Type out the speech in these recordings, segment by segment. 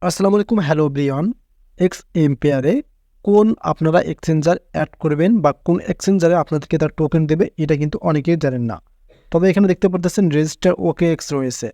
আসসালামু আলাইকুম, hello Brian. X এম্পেয়ারে কোন আপনারা এক্সচেঞ্জার অ্যাড করবেন বা কোন এক্সচেঞ্জারে আপনাদেরকে তার টোকেন দেবে, এটা কিন্তু অনেকেই জানেন না। তবে এখানে দেখতে পাচ্ছেন রেজিস্টার ওকে এক্স রয়েছে।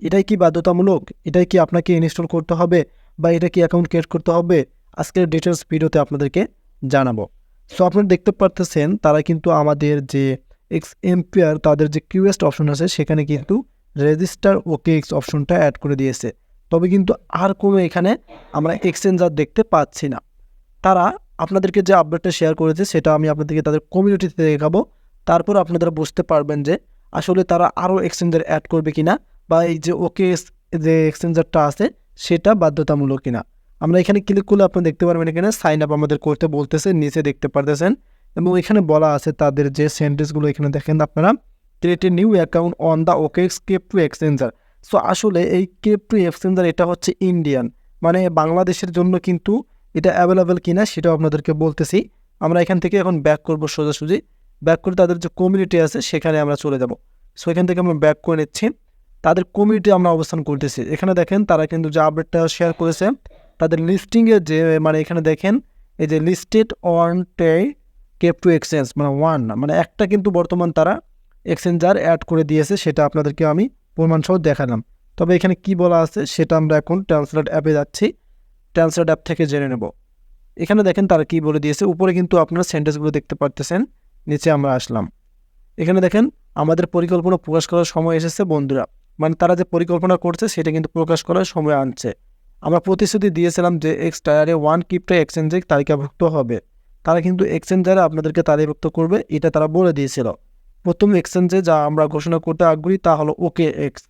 এটাই কি বাধ্যতামূলক? এটাই কি আপনাকে ইনস্টল করতে হবে বা এটা কি অ্যাকাউন্ট ক্রিয়েট করতে হবে? আজকের ডিটেলস ভিডিওতে আপনাদেরকে জানাবো। সো আপনারা দেখতে পাচ্ছেন তারা কিন্তু আমাদের যে এক্স এম্পেয়ার তাদের যে কিউএস্ট অপশন আছে সেখানে কিন্তু রেজিস্টার ওকে এক্স অপশনটা অ্যাড করে দিয়েছে। তবে কিন্তু আর কোনো এখানে আমরা এক্সচেঞ্জার দেখতে পাচ্ছি না। তারা আপনাদেরকে যে আপডেটটা শেয়ার করেছে সেটা আমি আপনাদেরকে তাদের কমিউনিটিতে দেখাবো। তারপর আপনারা বুঝতে পারবেন যে আসলে তারা আরও এক্সচেঞ্জার অ্যাড করবে কিনা বা এই যে ওকে যে এক্সচেঞ্জারটা আছে সেটা বাধ্যতামূলক কিনা। আমরা এখানে ক্লিক করলে আপনি দেখতে পারবেন এখানে সাইন আপ আমাদের করতে বলতেছে, নিচে দেখতে পারতেছেন এবং এখানে বলা আছে তাদের যে সেন্টেন্সগুলো এখানে দেখেন আপনারা, create a new account on the OKX crypto exchanger. So আসলে এই ক্রিপ্টো এক্সচেঞ্জার এটা হচ্ছে ইন্ডিয়ান, মানে বাংলাদেশের জন্য কিন্তু এটা অ্যাভেলেবেল কিনা সেটাও আপনাদেরকে বলতেছি। আমরা এখান থেকে এখন ব্যাক করবো, সোজাসুজি ব্যাক করে তাদের যে কমিউনিটি আছে সেখানে আমরা চলে যাব। সো এখান থেকে আমরা ব্যাক করে নিচ্ছি, তাদের কমিউনিটি আমরা অবস্থান করতেছি। এখানে দেখেন তারা কিন্তু যে আপডেটটা শেয়ার করেছে তাদের লিস্টিংয়ের যে, মানে এখানে দেখেন এই যে লিস্টেড অন টে ক্রিপ্টো এক্সচেঞ্জ, মানে ওয়ান না, মানে একটা কিন্তু বর্তমান তারা এক্সচেঞ্জার অ্যাড করে দিয়েছে, সেটা আপনাদেরকে আমি প্রমাণসহ দেখালাম। তবে এখানে কি বলা আছে সেটা আমরা এখন ট্রান্সলেট অ্যাপে যাচ্ছি, ট্রান্সলেট অ্যাপ থেকে জেনে নেব। এখানে দেখেন তারা কি বলে দিয়েছে, উপরে কিন্তু আপনারা সেন্টেন্সগুলো দেখতে পারতেছেন, নিচে আমরা আসলাম। এখানে দেখেন আমাদের পরিকল্পনা প্রকাশ করার সময় এসেছে বন্ধুরা, মানে তারা যে পরিকল্পনা করছে সেটা কিন্তু প্রকাশ করার সময় আনছে। আমরা প্রতিশ্রুতি দিয়েছিলাম যে এক্স টায়ারে ওয়ান ক্রিপ্টো এক্সচেঞ্জে তালিকাভুক্ত হবে, তারা কিন্তু এক্সচেঞ্জারে আপনাদেরকে তালিকাভুক্ত করবে, এটা তারা বলে দিয়েছিল। প্রথম এক্সচেঞ্জে যা আমরা ঘোষণা করতে আগ্রহী তা হলো ওকে এক্স।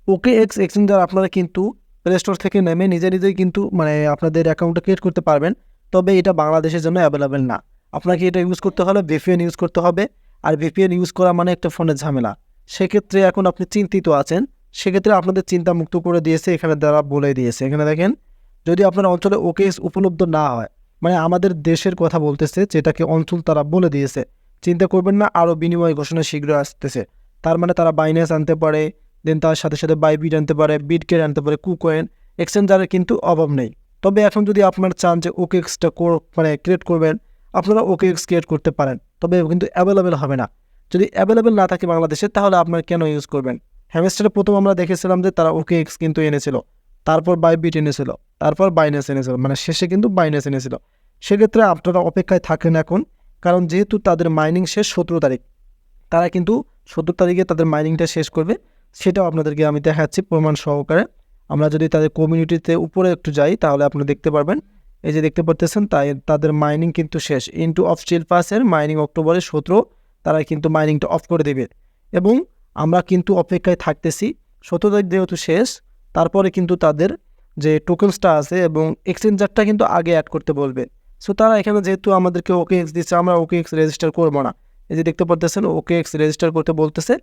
ওকে এক্স এক্সচেঞ্জার আপনারা কিন্তু প্লে স্টোর থেকে নেমে নিজে নিজেই কিন্তু মানে আপনাদের অ্যাকাউন্টটা ক্রিয়েট করতে পারবেন। তবে এটা বাংলাদেশের জন্য অ্যাভেলেবেল না। আপনাকে এটা ইউজ করতে হলে ভিপিএন ইউজ করতে হবে, আর ভিপিএন ইউজ করা মানে একটা ফোনের ঝামেলা। সেক্ষেত্রে এখন আপনি চিন্তিত আছেন, সেক্ষেত্রে আপনাদের চিন্তা মুক্ত করে দিয়েছে, এখানে তারা বলে দিয়েছে। এখানে দেখেন যদি আপনার অঞ্চলে ওকে এক্স উপলব্ধ না হয়, মানে আমাদের দেশের কথা বলতেছে, যেটাকে অঞ্চল তারা বলে দিয়েছে, চিন্তা করবেন না, আরও বিনিময় ঘোষণা শীঘ্রই আসতেছে। তার মানে তারা বাইন্যান্স আনতে পারে, দেন তার সাথে সাথে বাইবিট আনতে পারে, বিটকেট আনতে পারে, কুকয়েন, এক্সচেঞ্জারের কিন্তু অভাব নেই। তবে এখন যদি আপনারা চান যে ওকে এক্সটা মানে ক্রিয়েট করবেন, আপনারা ওকে এক্স ক্রিয়েট করতে পারেন, তবে কিন্তু অ্যাভেলেবেল হবে না। যদি অ্যাভেলেবেল না থাকে বাংলাদেশে তাহলে আপনারা কেন ইউজ করবেন? হ্যামস্টারে প্রথম আমরা দেখেছিলাম যে তারা ওকে এক্স কিন্তু এনেছিল, তারপর বাইবিট এনেছিল, তারপর বাইন্যান্স এনেছিল, মানে শেষে কিন্তু বাইন্যান্স এনেছিল। সেক্ষেত্রে আপনারা অপেক্ষায় থাকেন এখন, কারণ যেহেতু তাদের মাইনিং শেষ 17 তারিখ, তারা কিন্তু 17 তারিখে তাদের মাইনিংটা শেষ করবে, সেটাও আপনাদেরকে আমি দেখাচ্ছি প্রমাণ সহকারে। আমরা যদি তাদের কমিউনিটিতে উপরে একটু যাই তাহলে আপনি দেখতে পারবেন, এই যে দেখতে পারতেছেন তাই তাদের মাইনিং কিন্তু শেষ। ইনটু অফ চিলপাসের মাইনিং অক্টোবরের 17 তারা কিন্তু মাইনিংটা অফ করে দেবে, এবং আমরা কিন্তু অপেক্ষায় থাকতেছি। 17 তারিখ যেহেতু শেষ, তারপরে কিন্তু তাদের যে টোকেন্সটা আছে এবং এক্সচেঞ্জারটা কিন্তু আগে অ্যাড করতে বলবে। সো তারা এখানে যেহেতু আমাদেরকে ওকে এক্স দিচ্ছে, আমরা ওকে এক্স রেজিস্টার করবো না। এই যে দেখতে পারতেছেন ওকে এক্স রেজিস্টার করতে বলতেছে,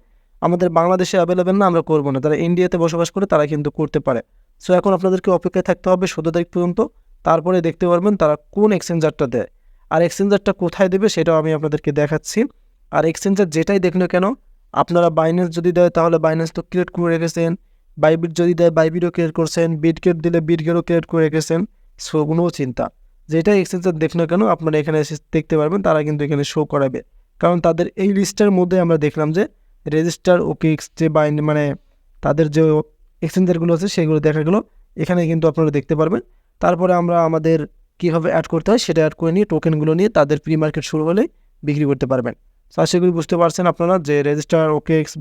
আমাদের বাংলাদেশে অ্যাভেলেবেল না, আমরা করবো না। তারা ইন্ডিয়াতে বসবাস করে, তারা কিন্তু করতে পারে। সো এখন আপনাদেরকে অপেক্ষায় থাকতে হবে 17 তারিখ পর্যন্ত, তারপরে দেখতে পারবেন তারা কোন এক্সচেঞ্জারটা দেয়। আর এক্সচেঞ্জারটা কোথায় দেবে সেটাও আমি আপনাদেরকে দেখাচ্ছি। আর এক্সচেঞ্জার যেটাই দেখলো কেন, আপনারা বাইন্যান্স যদি দেয় তাহলে বাইন্যান্স তো ক্রিয়েট করে রেখেছেন, বাইবিট যদি দেয় বাইবিটও ক্রিয়েট করছেন, বিটকেট দিলে বিটকেটও ক্রিয়েট করে রেখেছেন। সো কোনো চিন্তা, যেটাই এক্সচেঞ্জার দেখলো কেন আপনারা এখানে এসে দেখতে পারবেন, তারা কিন্তু এখানে শো করাবে। কারণ তাদের এই লিস্টের মধ্যে আমরা দেখলাম যে রেজিস্টার ওকে এক্স যে মানে তাদের যে এক্সচেঞ্জারগুলো আছে সেগুলো দেখা গেলো, এখানে কিন্তু আপনারা দেখতে পারবেন। তারপরে আমরা আমাদের কীভাবে অ্যাড করতে হয় সেটা অ্যাড করে নিয়ে টোকেনগুলো নিয়ে তাদের প্রি মার্কেট শুরু হলেই বিক্রি করতে পারবেন। সো আশা করি বুঝতে পারছেন আপনারা যে রেজিস্টার ওকে এক্স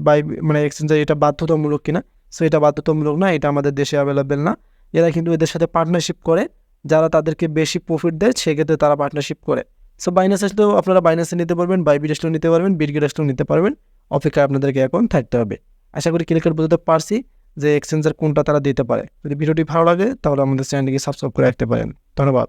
মানে এক্সচেঞ্জার এটা বাধ্যতামূলক কিনা। সো এটা বাধ্যতামূলক না, এটা আমাদের দেশে অ্যাভেলেবেল না। এরা কিন্তু এদের সাথে পার্টনারশিপ করে, যারা তাদেরকে বেশি প্রফিট দেয় সেক্ষেত্রে তারা পার্টনারশিপ করে। সো বাইন্যান্স আসলেও আপনারা বাইন্যান্সে নিতে পারবেন, বাইবিট আসলেও নিতে পারবেন, বিটগেট আসলেও নিতে পারবেন। অপেক্ষায় আপনাদেরকে এখন থাকতে হবে। আশা করি ক্লিয়ার বুঝতে পারছি যে এক্সচেঞ্জার কোনটা তারা দিতে পারে। যদি ভিডিওটি ভালো লাগে তাহলে আমাদের চ্যানেলটিকে সাবস্ক্রাইব করে রাখতে পারেন। ধন্যবাদ।